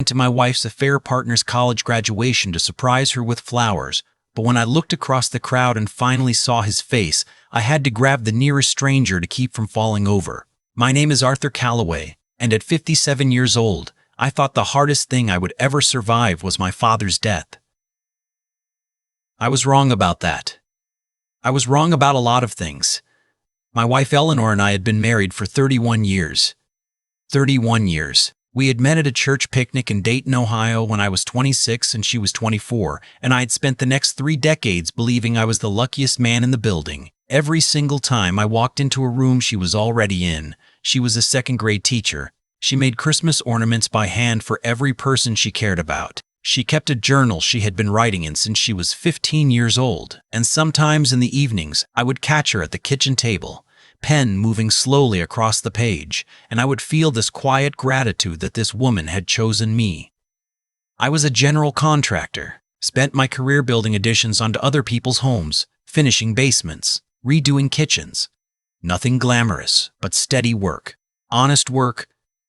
to my wife's affair partner's college graduation to surprise her with flowers, but when I looked across the crowd and finally saw his face, I had to grab the nearest stranger to keep from falling over. My name is Arthur Calloway, and at 57 years old, I thought the hardest thing I would ever survive was my father's death. I was wrong about that. I was wrong about a lot of things. My wife Eleanor and I had been married for 31 years. 31 years. We had met at a church picnic in Dayton, Ohio when I was 26 and she was 24, and I had spent the next 3 decades believing I was the luckiest man in the building. Every single time I walked into a room she was already in. She was a second-grade teacher. She made Christmas ornaments by hand for every person she cared about. She kept a journal she had been writing in since she was 15 years old, and sometimes in the evenings I would catch her at the kitchen table, pen moving slowly across the page, and I would feel this quiet gratitude that this woman had chosen me. I was a general contractor, spent my career building additions onto other people's homes, finishing basements, redoing kitchens. Nothing glamorous, but steady work. Honest work,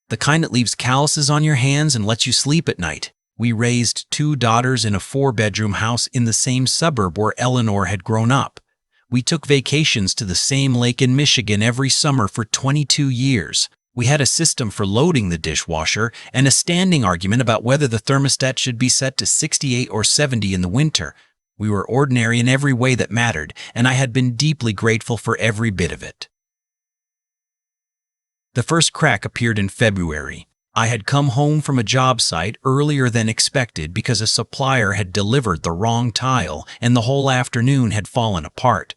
the kind that leaves calluses on your hands and lets you sleep at night. We raised 2 daughters in a 4-bedroom house in the same suburb where Eleanor had grown up. We took vacations to the same lake in Michigan every summer for 22 years. We had a system for loading the dishwasher and a standing argument about whether the thermostat should be set to 68 or 70 in the winter. We were ordinary in every way that mattered, and I had been deeply grateful for every bit of it. The first crack appeared in February. I had come home from a job site earlier than expected because a supplier had delivered the wrong tile and the whole afternoon had fallen apart.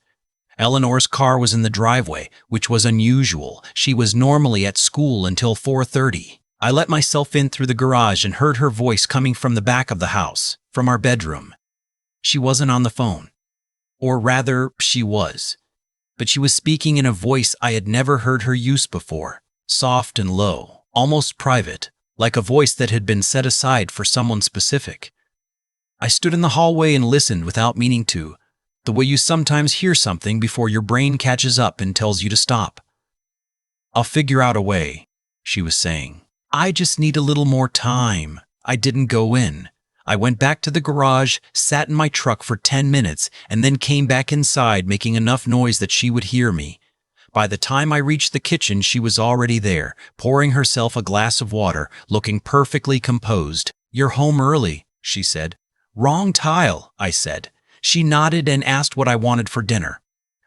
Eleanor's car was in the driveway, which was unusual. She was normally at school until 4:30. I let myself in through the garage and heard her voice coming from the back of the house, from our bedroom. She wasn't on the phone. Or rather, she was. But she was speaking in a voice I had never heard her use before, soft and low. Almost private, like a voice that had been set aside for someone specific. I stood in the hallway and listened without meaning to, the way you sometimes hear something before your brain catches up and tells you to stop. "I'll figure out a way," she was saying. "I just need a little more time." I didn't go in. I went back to the garage, sat in my truck for 10 minutes, and then came back inside making enough noise that she would hear me. By the time I reached the kitchen, she was already there, pouring herself a glass of water, looking perfectly composed. "You're home early," she said. "Wrong tile," I said. She nodded and asked what I wanted for dinner.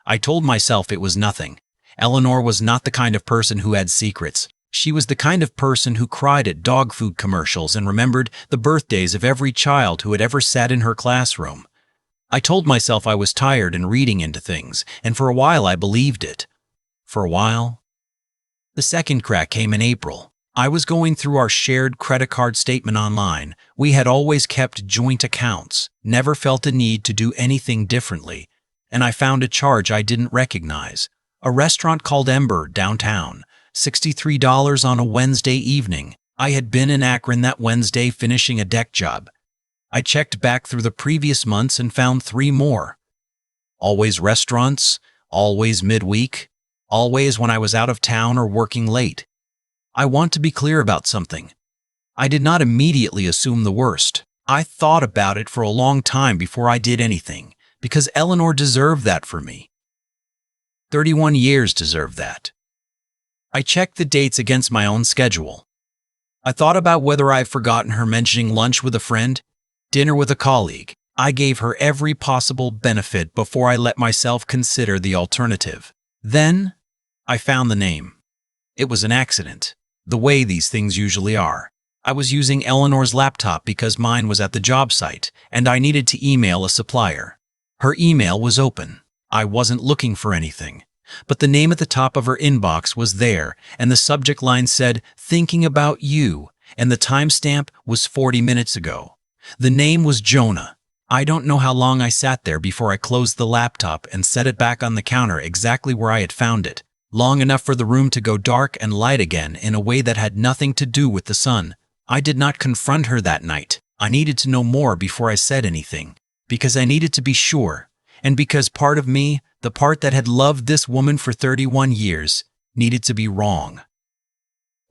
I told myself it was nothing. Eleanor was not the kind of person who had secrets. She was the kind of person who cried at dog food commercials and remembered the birthdays of every child who had ever sat in her classroom. I told myself I was tired and reading into things, and for a while I believed it. For a while. The second crack came in April. I was going through our shared credit card statement online. We had always kept joint accounts, never felt a need to do anything differently, and I found a charge I didn't recognize. A restaurant called Ember downtown, $63 on a Wednesday evening. I had been in Akron that Wednesday finishing a deck job. I checked back through the previous months and found 3 more. Always restaurants, always midweek. Always when I was out of town or working late. I want to be clear about something. I did not immediately assume the worst. I thought about it for a long time before I did anything, because Eleanor deserved that for me. 31 years deserved that. I checked the dates against my own schedule. I thought about whether I've forgotten her mentioning lunch with a friend, dinner with a colleague. I gave her every possible benefit before I let myself consider the alternative. Then, I found the name. It was an accident, the way these things usually are. I was using Eleanor's laptop because mine was at the job site, and I needed to email a supplier. Her email was open. I wasn't looking for anything, but the name at the top of her inbox was there, and the subject line said, "Thinking about you," and the timestamp was 40 minutes ago. The name was Jonah. I don't know how long I sat there before I closed the laptop and set it back on the counter exactly where I had found it, long enough for the room to go dark and light again in a way that had nothing to do with the sun. I did not confront her that night. I needed to know more before I said anything, because I needed to be sure, and because part of me, the part that had loved this woman for 31 years, needed to be wrong.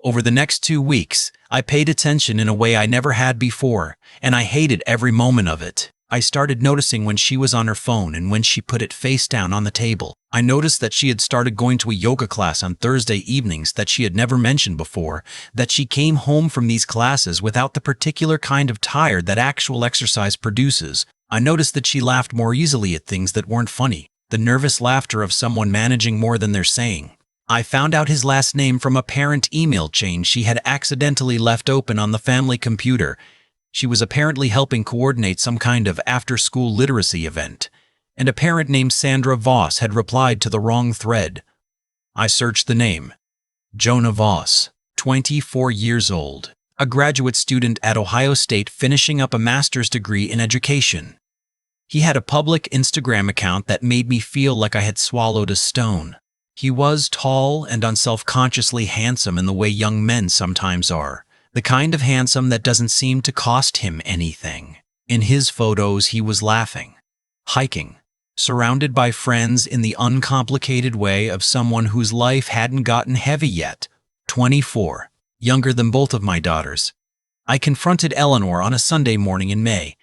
Over the next 2 weeks, I paid attention in a way I never had before, and I hated every moment of it. I started noticing when she was on her phone and when she put it face down on the table. I noticed that she had started going to a yoga class on Thursday evenings that she had never mentioned before, that she came home from these classes without the particular kind of tired that actual exercise produces. I noticed that she laughed more easily at things that weren't funny, the nervous laughter of someone managing more than they're saying. I found out his last name from a parent email chain she had accidentally left open on the family computer. She was apparently helping coordinate some kind of after-school literacy event, and a parent named Sandra Voss had replied to the wrong thread. I searched the name. Jonah Voss, 24 years old, a graduate student at Ohio State finishing up a master's degree in education. He had a public Instagram account that made me feel like I had swallowed a stone. He was tall and unselfconsciously handsome in the way young men sometimes are, the kind of handsome that doesn't seem to cost him anything. In his photos, he was laughing, hiking, surrounded by friends in the uncomplicated way of someone whose life hadn't gotten heavy yet. 24, younger than both of my daughters. I confronted Eleanor on a Sunday morning in May.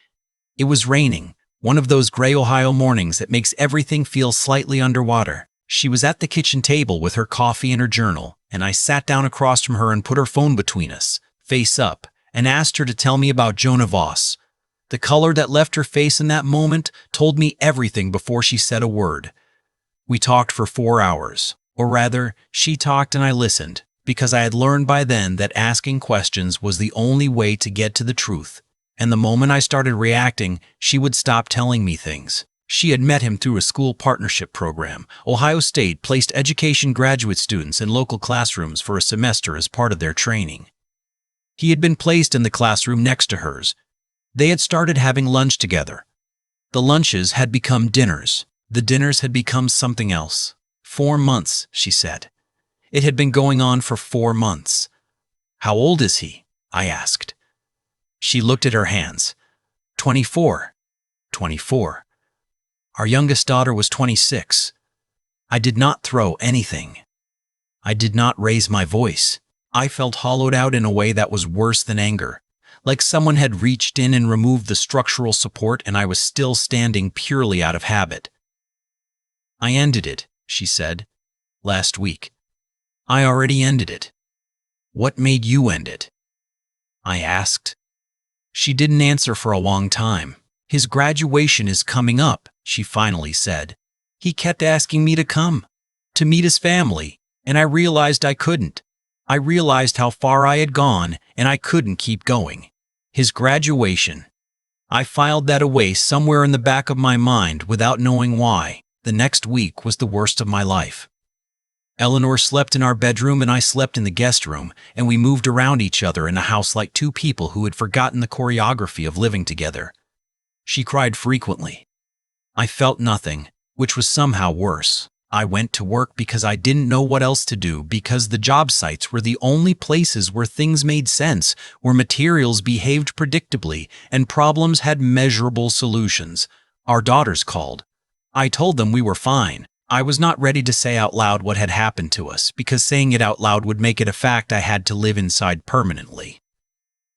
It was raining, one of those gray Ohio mornings that makes everything feel slightly underwater. She was at the kitchen table with her coffee and her journal, and I sat down across from her and put her phone between us, face up, and asked her to tell me about Jonah Voss. The color that left her face in that moment told me everything before she said a word. We talked for 4 hours, or rather, she talked and I listened, because I had learned by then that asking questions was the only way to get to the truth, and the moment I started reacting, she would stop telling me things. She had met him through a school partnership program. Ohio State placed education graduate students in local classrooms for a semester as part of their training. He had been placed in the classroom next to hers. They had started having lunch together. The lunches had become dinners. The dinners had become something else. 4 months, she said. It had been going on for 4 months. How old is he? I asked. She looked at her hands. 24. 24. Our youngest daughter was 26. I did not throw anything. I did not raise my voice. I felt hollowed out in a way that was worse than anger, like someone had reached in and removed the structural support and I was still standing purely out of habit. I ended it, she said, last week. I already ended it. What made you end it? I asked. She didn't answer for a long time. His graduation is coming up, she finally said. He kept asking me to come, to meet his family, and I realized I couldn't. I realized how far I had gone, and I couldn't keep going. His graduation. I filed that away somewhere in the back of my mind without knowing why. The next week was the worst of my life. Eleanor slept in our bedroom and I slept in the guest room, and we moved around each other in a house like two people who had forgotten the choreography of living together. She cried frequently. I felt nothing, which was somehow worse. I went to work because I didn't know what else to do, because the job sites were the only places where things made sense, where materials behaved predictably, and problems had measurable solutions. Our daughters called. I told them we were fine. I was not ready to say out loud what had happened to us, because saying it out loud would make it a fact I had to live inside permanently.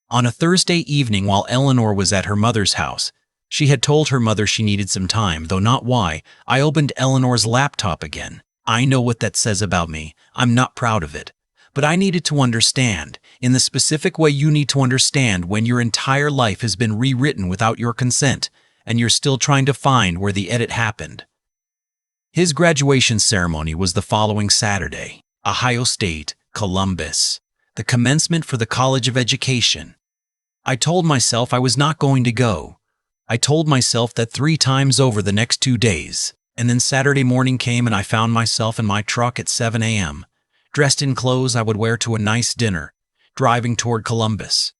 On a Thursday evening while Eleanor was at her mother's house, she had told her mother she needed some time, though not why. I opened Eleanor's laptop again. I know what that says about me. I'm not proud of it. But I needed to understand, in the specific way you need to understand when your entire life has been rewritten without your consent, and you're still trying to find where the edit happened. His graduation ceremony was the following Saturday. Ohio State, Columbus. The commencement for the College of Education. I told myself I was not going to go. I told myself that 3 times over the next 2 days, and then Saturday morning came and I found myself in my truck at 7 a.m., dressed in clothes I would wear to a nice dinner, driving toward Columbus.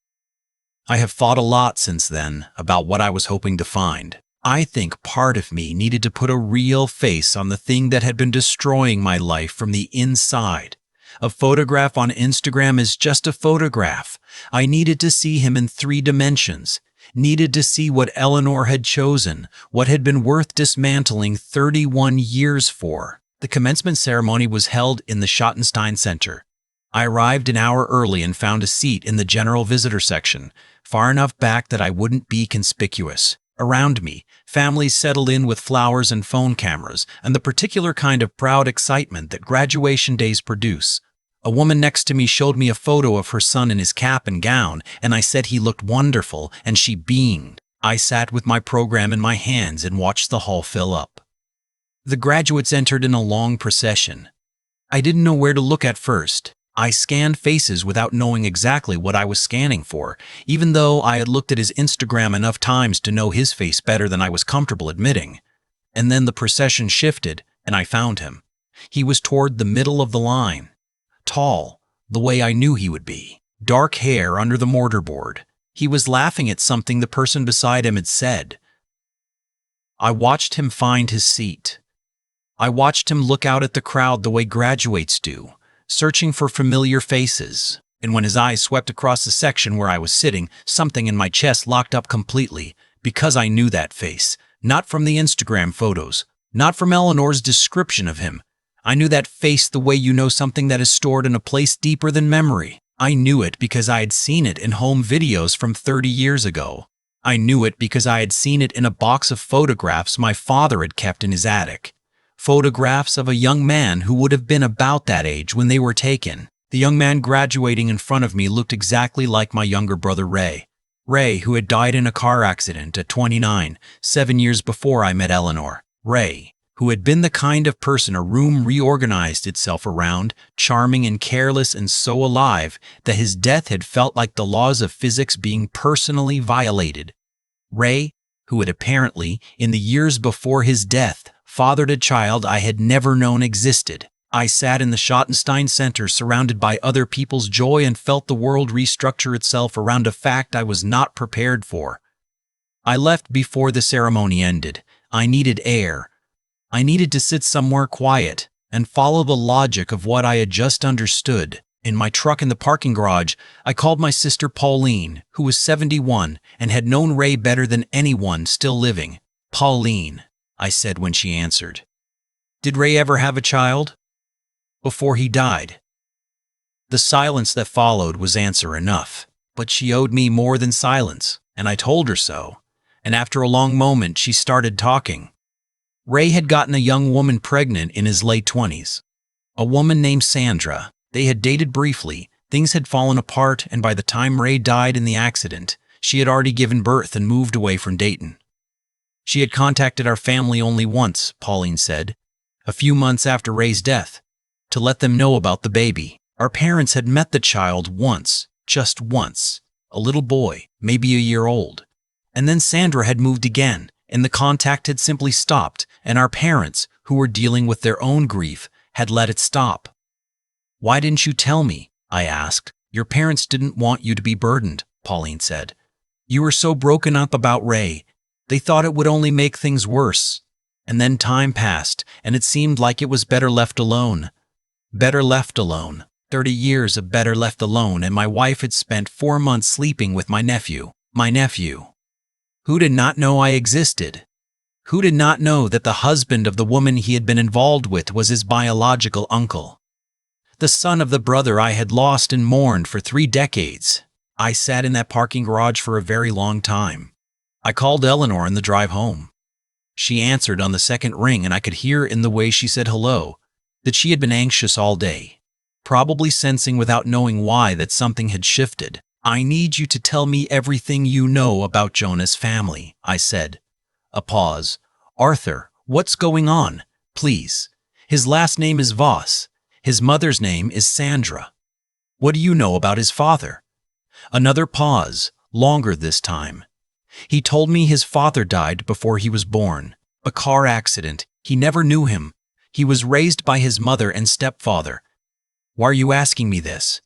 I have thought a lot since then about what I was hoping to find. I think part of me needed to put a real face on the thing that had been destroying my life from the inside. A photograph on Instagram is just a photograph. I needed to see him in 3 dimensions. Needed to see what Eleanor had chosen, what had been worth dismantling 31 years for. The commencement ceremony was held in the Schottenstein Center. I arrived an hour early and found a seat in the general visitor section, far enough back that I wouldn't be conspicuous. Around me, families settled in with flowers and phone cameras, and the particular kind of proud excitement that graduation days produce. A woman next to me showed me a photo of her son in his cap and gown, and I said he looked wonderful, and she beamed. I sat with my program in my hands and watched the hall fill up. The graduates entered in a long procession. I didn't know where to look at first. I scanned faces without knowing exactly what I was scanning for, even though I had looked at his Instagram enough times to know his face better than I was comfortable admitting. And then the procession shifted, and I found him. He was toward the middle of the line. Tall, the way I knew he would be. Dark hair under the mortarboard. He was laughing at something the person beside him had said. I watched him find his seat. I watched him look out at the crowd the way graduates do, searching for familiar faces, and when his eyes swept across the section where I was sitting, something in my chest locked up completely, because I knew that face, not from the Instagram photos, not from Eleanor's description of him. I knew that face the way you know something that is stored in a place deeper than memory. I knew it because I had seen it in home videos from 30 years ago. I knew it because I had seen it in a box of photographs my father had kept in his attic. Photographs of a young man who would have been about that age when they were taken. The young man graduating in front of me looked exactly like my younger brother Ray. Ray, who had died in a car accident at 29, 7 years before I met Eleanor. Ray, who had been the kind of person a room reorganized itself around, charming and careless and so alive that his death had felt like the laws of physics being personally violated. Ray, who had apparently, in the years before his death, fathered a child I had never known existed. I sat in the Schottenstein Center surrounded by other people's joy and felt the world restructure itself around a fact I was not prepared for. I left before the ceremony ended. I needed air. I needed to sit somewhere quiet and follow the logic of what I had just understood. In my truck in the parking garage, I called my sister Pauline, who was 71 and had known Ray better than anyone still living. "Pauline," I said when she answered. "Did Ray ever have a child? Before he died?" The silence that followed was answer enough, but she owed me more than silence, and I told her so. And after a long moment, she started talking. Ray had gotten a young woman pregnant in his late 20s. A woman named Sandra. They had dated briefly, things had fallen apart, and by the time Ray died in the accident, she had already given birth and moved away from Dayton. She had contacted our family only once, Pauline said, a few months after Ray's death, to let them know about the baby. Our parents had met the child once, just once, a little boy, maybe a year old. And then Sandra had moved again, and the contact had simply stopped, and our parents, who were dealing with their own grief, had let it stop. "Why didn't you tell me?" I asked. "Your parents didn't want you to be burdened," Pauline said. "You were so broken up about Ray. They thought it would only make things worse." And then time passed, and it seemed like it was better left alone. Better left alone. 30 years of better left alone, and my wife had spent 4 months sleeping with my nephew. My nephew. Who did not know I existed? Who did not know that the husband of the woman he had been involved with was his biological uncle? The son of the brother I had lost and mourned for 3 decades. I sat in that parking garage for a very long time. I called Eleanor in the drive home. She answered on the second ring, and I could hear in the way she said hello that she had been anxious all day, probably sensing without knowing why that something had shifted. "I need you to tell me everything you know about Jonah's family," I said. A pause. "Arthur, what's going on? Please. His last name is Voss. His mother's name is Sandra. What do you know about his father?" Another pause, longer this time. "He told me his father died before he was born. A car accident. He never knew him. He was raised by his mother and stepfather." "Why are you asking me this?"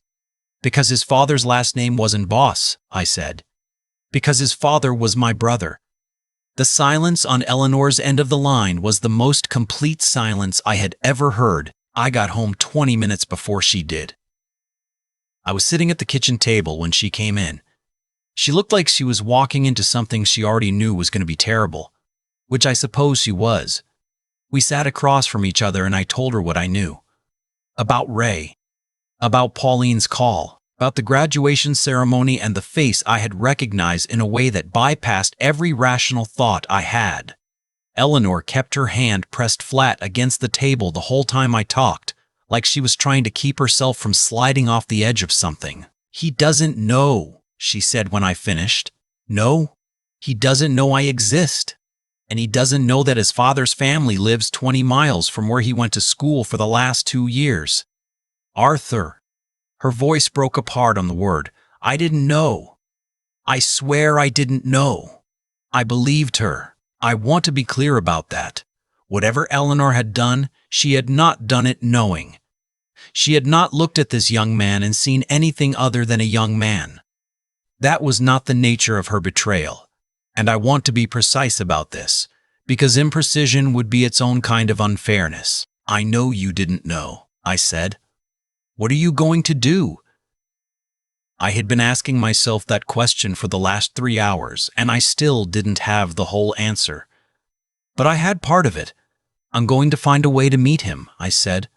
"Because his father's last name wasn't Voss," I said. "Because his father was my brother." The silence on Eleanor's end of the line was the most complete silence I had ever heard. I got home 20 minutes before she did. I was sitting at the kitchen table when she came in. She looked like she was walking into something she already knew was going to be terrible, which I suppose she was. We sat across from each other and I told her what I knew. About Ray. About Pauline's call, about the graduation ceremony and the face I had recognized in a way that bypassed every rational thought I had. Eleanor kept her hand pressed flat against the table the whole time I talked, like she was trying to keep herself from sliding off the edge of something. "He doesn't know," she said when I finished. "No, he doesn't know I exist. And he doesn't know that his father's family lives 20 miles from where he went to school for the last 2 years. Arthur." Her voice broke apart on the word. "I didn't know. I swear I didn't know." I believed her. I want to be clear about that. Whatever Eleanor had done, she had not done it knowing. She had not looked at this young man and seen anything other than a young man. That was not the nature of her betrayal. And I want to be precise about this, because imprecision would be its own kind of unfairness. "I know you didn't know," I said. "What are you going to do?" I had been asking myself that question for the last 3 hours, and I still didn't have the whole answer. But I had part of it. "I'm going to find a way to meet him," I said.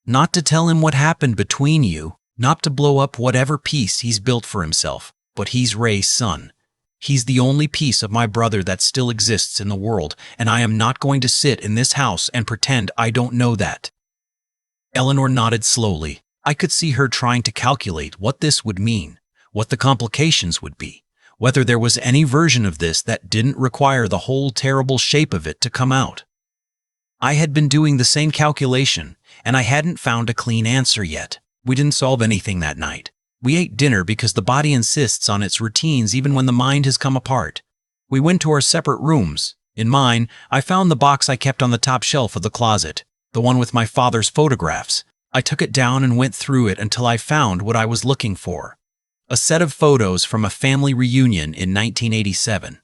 "Not to tell him what happened between you, not to blow up whatever piece he's built for himself, but he's Ray's son. He's the only piece of my brother that still exists in the world, and I am not going to sit in this house and pretend I don't know that." Eleanor nodded slowly. I could see her trying to calculate what this would mean, what the complications would be, whether there was any version of this that didn't require the whole terrible shape of it to come out. I had been doing the same calculation, and I hadn't found a clean answer yet. We didn't solve anything that night. We ate dinner because the body insists on its routines even when the mind has come apart. We went to our separate rooms. In mine, I found the box I kept on the top shelf of the closet, the one with my father's photographs. I took it down and went through it until I found what I was looking for. A set of photos from a family reunion in 1987.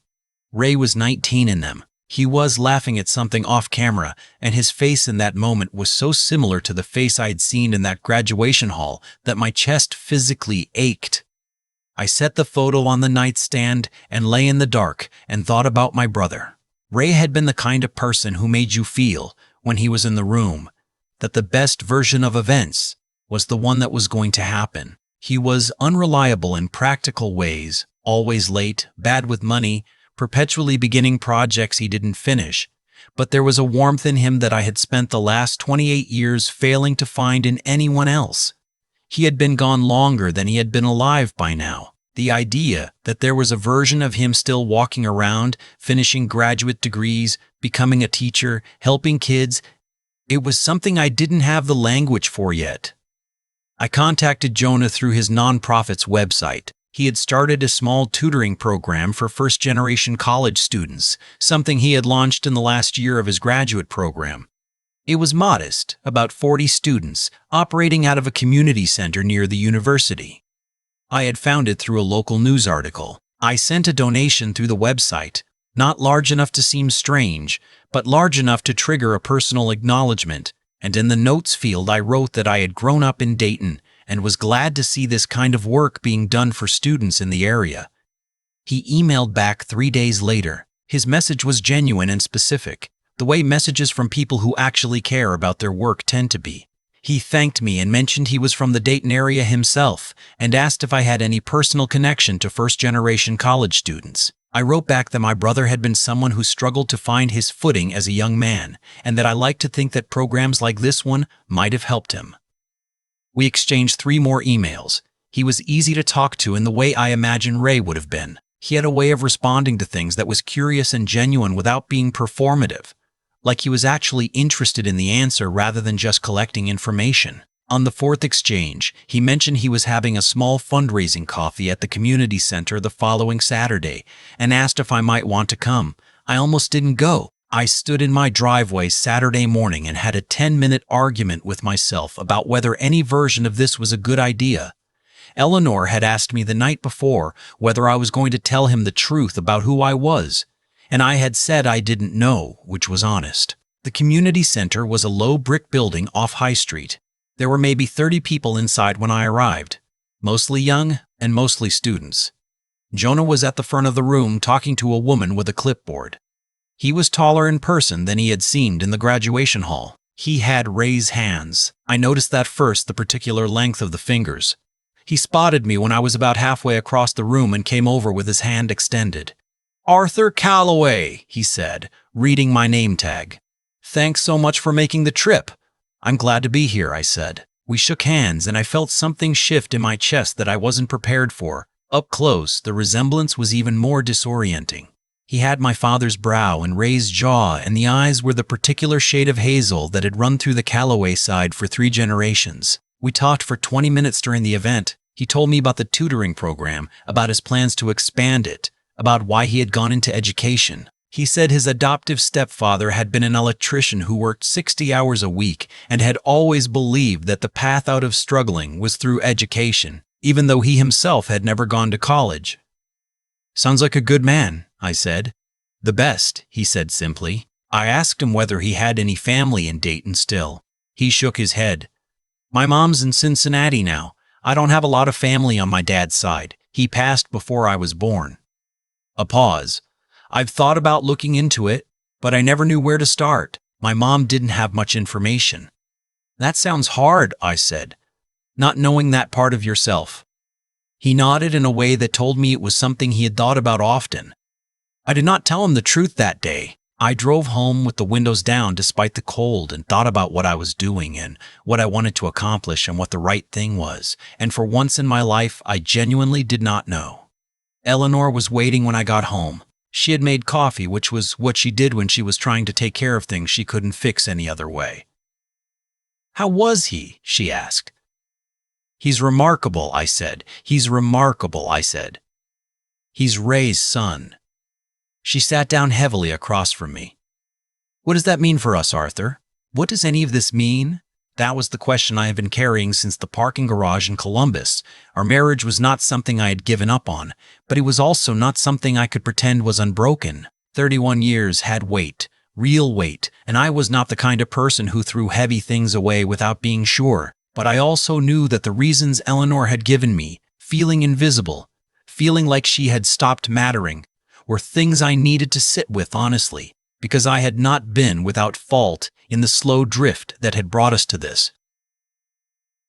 Ray was 19 in them. He was laughing at something off camera, and his face in that moment was so similar to the face I'd seen in that graduation hall that my chest physically ached. I set the photo on the nightstand and lay in the dark and thought about my brother. Ray had been the kind of person who made you feel, when he was in the room, that the best version of events was the one that was going to happen. He was unreliable in practical ways, always late, bad with money, perpetually beginning projects he didn't finish, but there was a warmth in him that I had spent the last 28 years failing to find in anyone else. He had been gone longer than he had been alive by now. The idea that there was a version of him still walking around, finishing graduate degrees, becoming a teacher, helping kids, it was something I didn't have the language for yet. I contacted Jonah through his nonprofit's website. He had started a small tutoring program for first-generation college students, something he had launched in the last year of his graduate program. It was modest, about 40 students, operating out of a community center near the university. I had found it through a local news article. I sent a donation through the website, not large enough to seem strange, but large enough to trigger a personal acknowledgement, and in the notes field I wrote that I had grown up in Dayton and was glad to see this kind of work being done for students in the area. He emailed back 3 days later. His message was genuine and specific, the way messages from people who actually care about their work tend to be. He thanked me and mentioned he was from the Dayton area himself and asked if I had any personal connection to first-generation college students. I wrote back that my brother had been someone who struggled to find his footing as a young man, and that I like to think that programs like this one might have helped him. We exchanged 3 more emails. He was easy to talk to in the way I imagine Ray would have been. He had a way of responding to things that was curious and genuine without being performative, like he was actually interested in the answer rather than just collecting information. On the 4th exchange, he mentioned he was having a small fundraising coffee at the community center the following Saturday and asked if I might want to come. I almost didn't go. I stood in my driveway Saturday morning and had a 10-minute argument with myself about whether any version of this was a good idea. Eleanor had asked me the night before whether I was going to tell him the truth about who I was, and I had said I didn't know, which was honest. The community center was a low brick building off High Street. There were maybe 30 people inside when I arrived, mostly young and mostly students. Jonah was at the front of the room talking to a woman with a clipboard. He was taller in person than he had seemed in the graduation hall. He had Ray's hands. I noticed that first, the particular length of the fingers. He spotted me when I was about halfway across the room and came over with his hand extended. "Arthur Calloway," he said, reading my name tag. "Thanks so much for making the trip." "I'm glad to be here," I said. We shook hands, and I felt something shift in my chest that I wasn't prepared for. Up close, the resemblance was even more disorienting. He had my father's brow and raised jaw, and the eyes were the particular shade of hazel that had run through the Calloway side for 3 generations. We talked for 20 minutes during the event. He told me about the tutoring program, about his plans to expand it, about why he had gone into education. He said his adoptive stepfather had been an electrician who worked 60 hours a week and had always believed that the path out of struggling was through education, even though he himself had never gone to college. "Sounds like a good man," I said. "The best," he said simply. I asked him whether he had any family in Dayton still. He shook his head. "My mom's in Cincinnati now. I don't have a lot of family on my dad's side. He passed before I was born." A pause. "I've thought about looking into it, but I never knew where to start. My mom didn't have much information." "That sounds hard," I said, "not knowing that part of yourself." He nodded in a way that told me it was something he had thought about often. I did not tell him the truth that day. I drove home with the windows down despite the cold and thought about what I was doing and what I wanted to accomplish and what the right thing was. And for once in my life, I genuinely did not know. Eleanor was waiting when I got home. She had made coffee, which was what she did when she was trying to take care of things she couldn't fix any other way. "How was he?" she asked. "He's remarkable," I said. "He's remarkable," I said. "He's Ray's son." She sat down heavily across from me. "What does that mean for us, Arthur? What does any of this mean?" That was the question I had been carrying since the parking garage in Columbus. Our marriage was not something I had given up on, but it was also not something I could pretend was unbroken. 31 years had weight, real weight, and I was not the kind of person who threw heavy things away without being sure. But I also knew that the reasons Eleanor had given me, feeling invisible, feeling like she had stopped mattering, were things I needed to sit with honestly, because I had not been without fault in the slow drift that had brought us to this.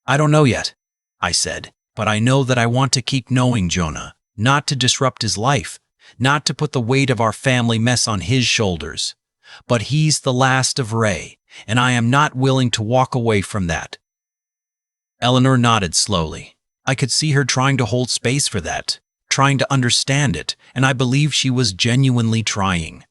"I don't know yet," I said, "but I know that I want to keep knowing Jonah, not to disrupt his life, not to put the weight of our family mess on his shoulders. But he's the last of Ray, and I am not willing to walk away from that." Eleanor nodded slowly. I could see her trying to hold space for that, trying to understand it, and I believe she was genuinely trying.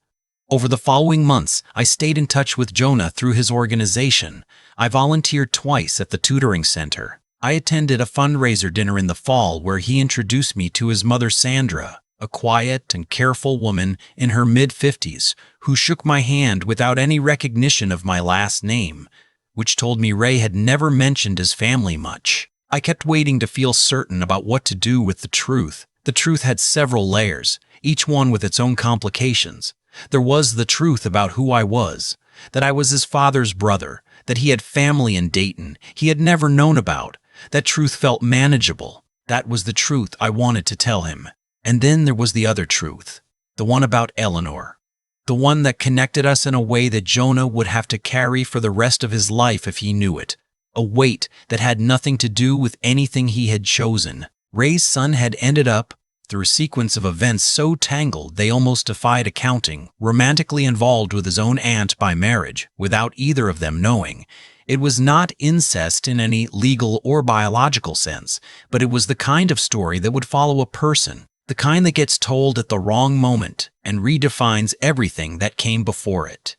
Over the following months, I stayed in touch with Jonah through his organization. I volunteered twice at the tutoring center. I attended a fundraiser dinner in the fall where he introduced me to his mother Sandra, a quiet and careful woman in her mid-50s who shook my hand without any recognition of my last name, which told me Ray had never mentioned his family much. I kept waiting to feel certain about what to do with the truth. The truth had several layers, each one with its own complications. There was the truth about who I was, that I was his father's brother, that he had family in Dayton he had never known about. That truth felt manageable. That was the truth I wanted to tell him. And then there was the other truth, the one about Eleanor, the one that connected us in a way that Jonah would have to carry for the rest of his life if he knew it, a weight that had nothing to do with anything he had chosen. Ray's son had ended up, through a sequence of events so tangled they almost defied accounting, romantically involved with his own aunt by marriage, without either of them knowing. It was not incest in any legal or biological sense, but it was the kind of story that would follow a person, the kind that gets told at the wrong moment and redefines everything that came before it.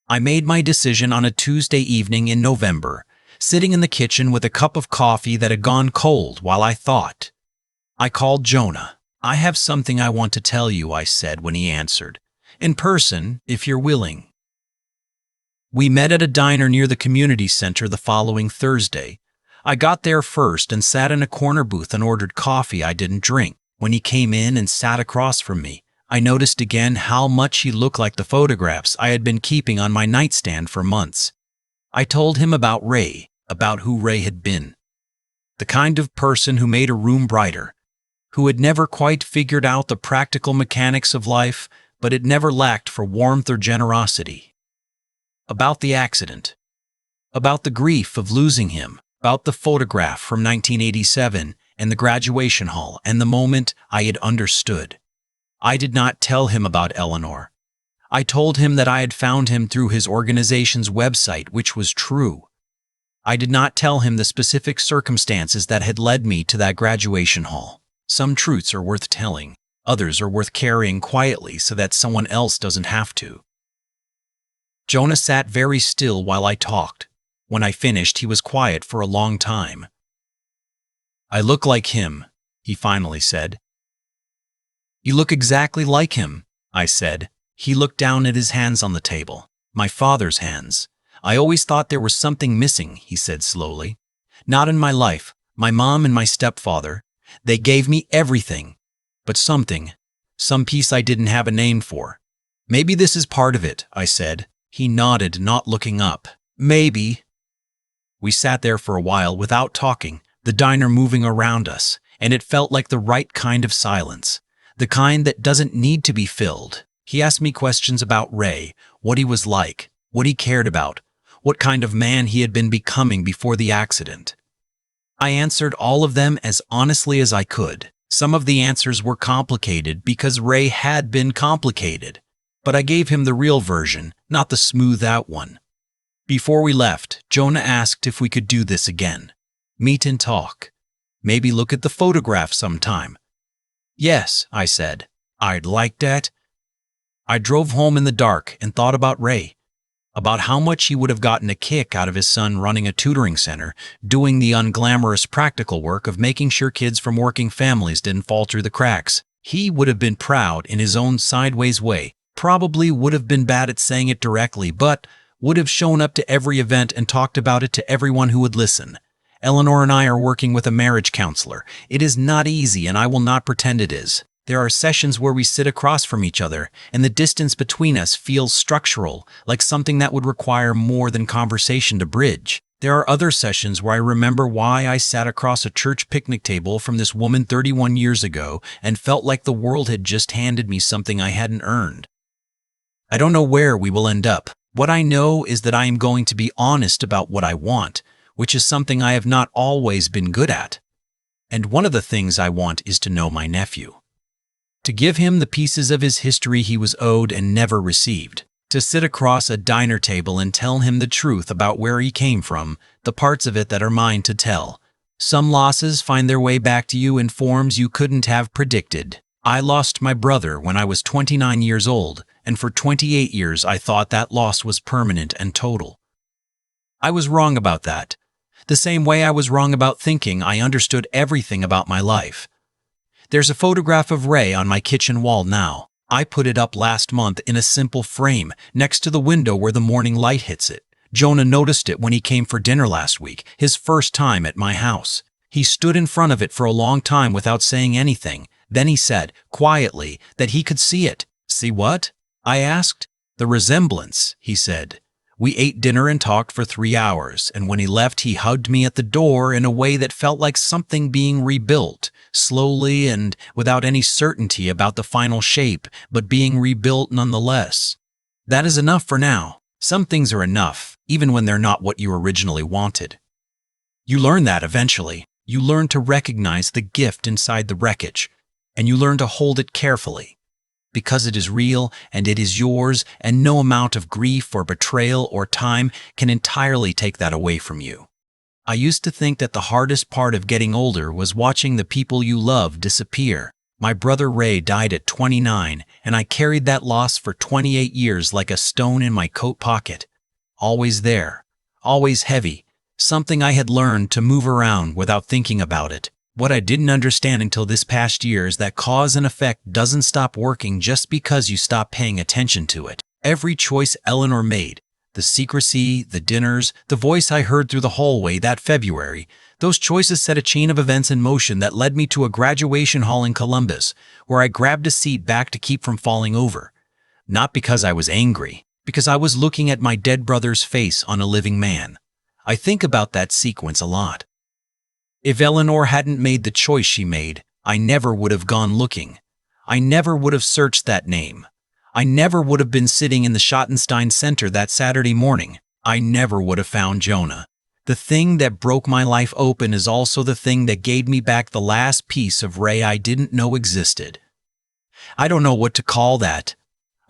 I made my decision on a Tuesday evening in November, sitting in the kitchen with a cup of coffee that had gone cold while I thought. I called Jonah. "I have something I want to tell you," I said when he answered. "In person, if you're willing." We met at a diner near the community center the following Thursday. I got there first and sat in a corner booth and ordered coffee I didn't drink. When he came in and sat across from me, I noticed again how much he looked like the photographs I had been keeping on my nightstand for months. I told him about Ray, about who Ray had been. The kind of person who made a room brighter, who had never quite figured out the practical mechanics of life, but had never lacked for warmth or generosity. About the accident. About the grief of losing him. About the photograph from 1987 and the graduation hall and the moment I had understood. I did not tell him about Eleanor. I told him that I had found him through his organization's website, which was true. I did not tell him the specific circumstances that had led me to that graduation hall. Some truths are worth telling. Others are worth carrying quietly so that someone else doesn't have to. Jonah sat very still while I talked. When I finished, he was quiet for a long time. "I look like him," he finally said. "You look exactly like him," I said. He looked down at his hands on the table. "My father's hands. I always thought there was something missing," he said slowly. "Not in my life. My mom and my stepfather. They gave me everything. But something. Some piece I didn't have a name for. Maybe this is part of it," I said. He nodded, not looking up. "Maybe." We sat there for a while without talking, the diner moving around us, and it felt like the right kind of silence, the kind that doesn't need to be filled. He asked me questions about Ray, what he was like, what he cared about, what kind of man he had been becoming before the accident. I answered all of them as honestly as I could. Some of the answers were complicated because Ray had been complicated, but I gave him the real version, not the smoothed-out one. Before we left, Jonah asked if we could do this again. Meet and talk. Maybe look at the photograph sometime. "Yes," I said. "I'd like that." I drove home in the dark and thought about Ray, about how much he would have gotten a kick out of his son running a tutoring center, doing the unglamorous practical work of making sure kids from working families didn't fall through the cracks. He would have been proud in his own sideways way, probably would have been bad at saying it directly, but would have shown up to every event and talked about it to everyone who would listen. Eleanor and I are working with a marriage counselor. It is not easy, and I will not pretend it is. There are sessions where we sit across from each other, and the distance between us feels structural, like something that would require more than conversation to bridge. There are other sessions where I remember why I sat across a church picnic table from this woman 31 years ago and felt like the world had just handed me something I hadn't earned. I don't know where we will end up. What I know is that I am going to be honest about what I want, which is something I have not always been good at. And one of the things I want is to know my nephew. To give him the pieces of his history he was owed and never received. To sit across a diner table and tell him the truth about where he came from, the parts of it that are mine to tell. Some losses find their way back to you in forms you couldn't have predicted. I lost my brother when I was 29 years old, and for 28 years I thought that loss was permanent and total. I was wrong about that. The same way I was wrong about thinking I understood everything about my life. There's a photograph of Ray on my kitchen wall now. I put it up last month in a simple frame, next to the window where the morning light hits it. Jonah noticed it when he came for dinner last week, his first time at my house. He stood in front of it for a long time without saying anything. Then he said, quietly, that he could see it. "See what?" I asked. "The resemblance," he said. We ate dinner and talked for 3 hours, and when he left, he hugged me at the door in a way that felt like something being rebuilt, slowly and without any certainty about the final shape, but being rebuilt nonetheless. That is enough for now. Some things are enough, even when they're not what you originally wanted. You learn that eventually. You learn to recognize the gift inside the wreckage, and you learn to hold it carefully. Because it is real and it is yours, and no amount of grief or betrayal or time can entirely take that away from you. I used to think that the hardest part of getting older was watching the people you love disappear. My brother Ray died at 29, and I carried that loss for 28 years like a stone in my coat pocket. Always there, always heavy, something I had learned to move around without thinking about it. What I didn't understand until this past year is that cause and effect doesn't stop working just because you stop paying attention to it. Every choice Eleanor made, the secrecy, the dinners, the voice I heard through the hallway that February, those choices set a chain of events in motion that led me to a graduation hall in Columbus, where I grabbed a seat back to keep from falling over. Not because I was angry, because I was looking at my dead brother's face on a living man. I think about that sequence a lot. If Eleanor hadn't made the choice she made, I never would have gone looking. I never would have searched that name. I never would have been sitting in the Schottenstein Center that Saturday morning. I never would have found Jonah. The thing that broke my life open is also the thing that gave me back the last piece of Ray I didn't know existed. I don't know what to call that.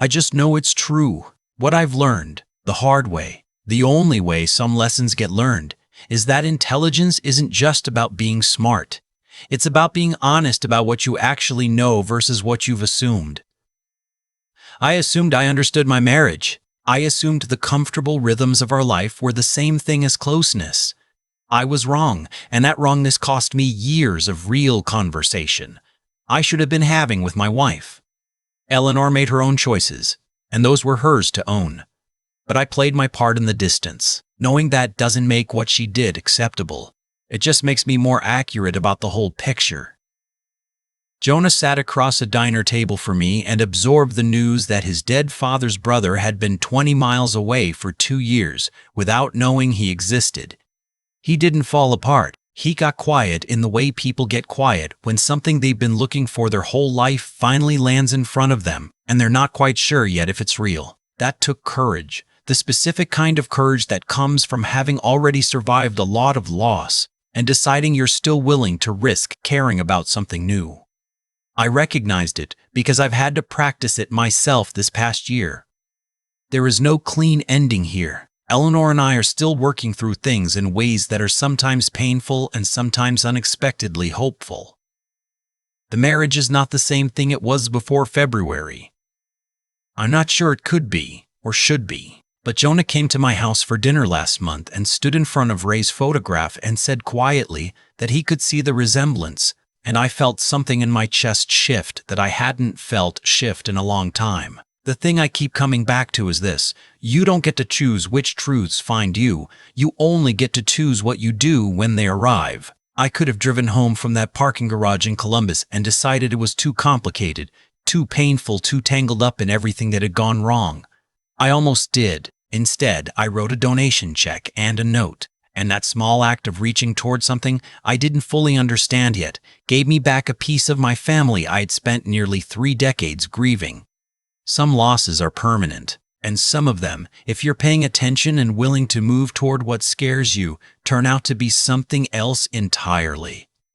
I just know it's true. What I've learned, the hard way, the only way some lessons get learned, is that intelligence isn't just about being smart. It's about being honest about what you actually know versus what you've assumed. I assumed I understood my marriage. I assumed the comfortable rhythms of our life were the same thing as closeness. I was wrong, and that wrongness cost me years of real conversation I should have been having with my wife. Eleanor made her own choices, and those were hers to own. But I played my part in the distance, knowing that doesn't make what she did acceptable. It just makes me more accurate about the whole picture. Jonah sat across a diner table from me and absorbed the news that his dead father's brother had been 20 miles away for 2 years without knowing he existed. He didn't fall apart. He got quiet in the way people get quiet when something they've been looking for their whole life finally lands in front of them, and they're not quite sure yet if it's real. That took courage, the specific kind of courage that comes from having already survived a lot of loss and deciding you're still willing to risk caring about something new. I recognized it because I've had to practice it myself this past year. There is no clean ending here. Eleanor and I are still working through things in ways that are sometimes painful and sometimes unexpectedly hopeful. The marriage is not the same thing it was before February. I'm not sure it could be, or should be, but Jonah came to my house for dinner last month and stood in front of Ray's photograph and said quietly that he could see the resemblance, and I felt something in my chest shift that I hadn't felt shift in a long time. The thing I keep coming back to is this: you don't get to choose which truths find you. You only get to choose what you do when they arrive. I could have driven home from that parking garage in Columbus and decided it was too complicated, too painful, too tangled up in everything that had gone wrong. I almost did. Instead, I wrote a donation check and a note. And that small act of reaching toward something I didn't fully understand yet gave me back a piece of my family I had spent nearly 3 decades grieving. Some losses are permanent, and some of them, if you're paying attention and willing to move toward what scares you, turn out to be something else entirely.